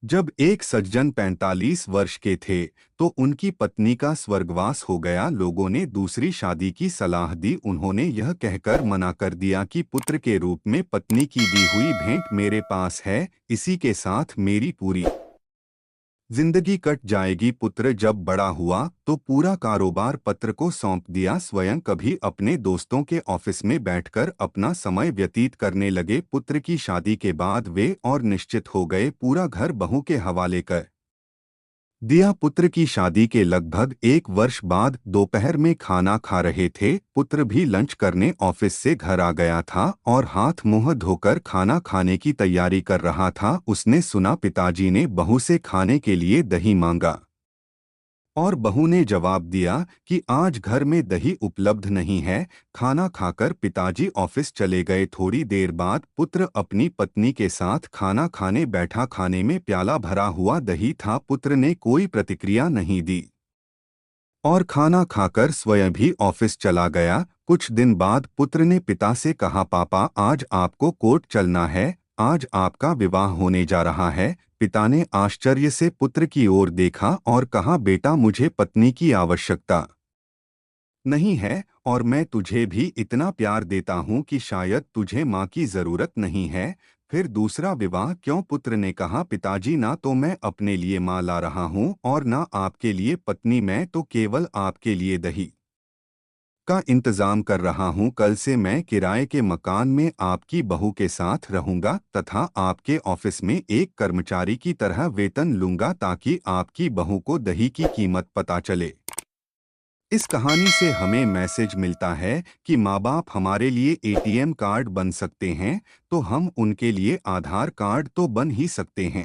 जब एक सज्जन 45 वर्ष के थे तो उनकी पत्नी का स्वर्गवास हो गया। लोगों ने दूसरी शादी की सलाह दी। उन्होंने यह कहकर मना कर दिया कि पुत्र के रूप में पत्नी की दी हुई भेंट मेरे पास है, इसी के साथ मेरी पूरी जिंदगी कट जाएगी। पुत्र जब बड़ा हुआ तो पूरा कारोबार पुत्र को सौंप दिया। स्वयं कभी अपने दोस्तों के ऑफिस में बैठकर अपना समय व्यतीत करने लगे। पुत्र की शादी के बाद वे और निश्चित हो गए, पूरा घर बहू के हवाले कर दिया। पुत्र की शादी के लगभग एक वर्ष बाद दोपहर में खाना खा रहे थे। पुत्र भी लंच करने ऑफिस से घर आ गया था और हाथ मुंह धोकर खाना खाने की तैयारी कर रहा था। उसने सुना पिताजी ने बहू से खाने के लिए दही मांगा और बहू ने जवाब दिया कि आज घर में दही उपलब्ध नहीं है। खाना खाकर पिताजी ऑफिस चले गए। थोड़ी देर बाद पुत्र अपनी पत्नी के साथ खाना खाने बैठा। खाने में प्याला भरा हुआ दही था। पुत्र ने कोई प्रतिक्रिया नहीं दी और खाना खाकर स्वयं भी ऑफिस चला गया। कुछ दिन बाद पुत्र ने पिता से कहा, पापा आज आपको कोर्ट चलना है, आज आपका विवाह होने जा रहा है। पिता ने आश्चर्य से पुत्र की ओर देखा और कहा, बेटा मुझे पत्नी की आवश्यकता नहीं है और मैं तुझे भी इतना प्यार देता हूँ कि शायद तुझे माँ की जरूरत नहीं है। फिर दूसरा विवाह क्यों? पुत्र ने कहा, पिताजी ना तो मैं अपने लिए माँ ला रहा हूँ और ना आपके लिए पत्नी, मैं तो केवल आपके लिए दही का इंतजाम कर रहा हूँ। कल से मैं किराए के मकान में आपकी बहू के साथ रहूंगा तथा आपके ऑफिस में एक कर्मचारी की तरह वेतन लूंगा ताकि आपकी बहू को दही की कीमत पता चले। इस कहानी से हमें मैसेज मिलता है कि माँ बाप हमारे लिए एटीएम कार्ड बन सकते हैं तो हम उनके लिए आधार कार्ड तो बन ही सकते हैं।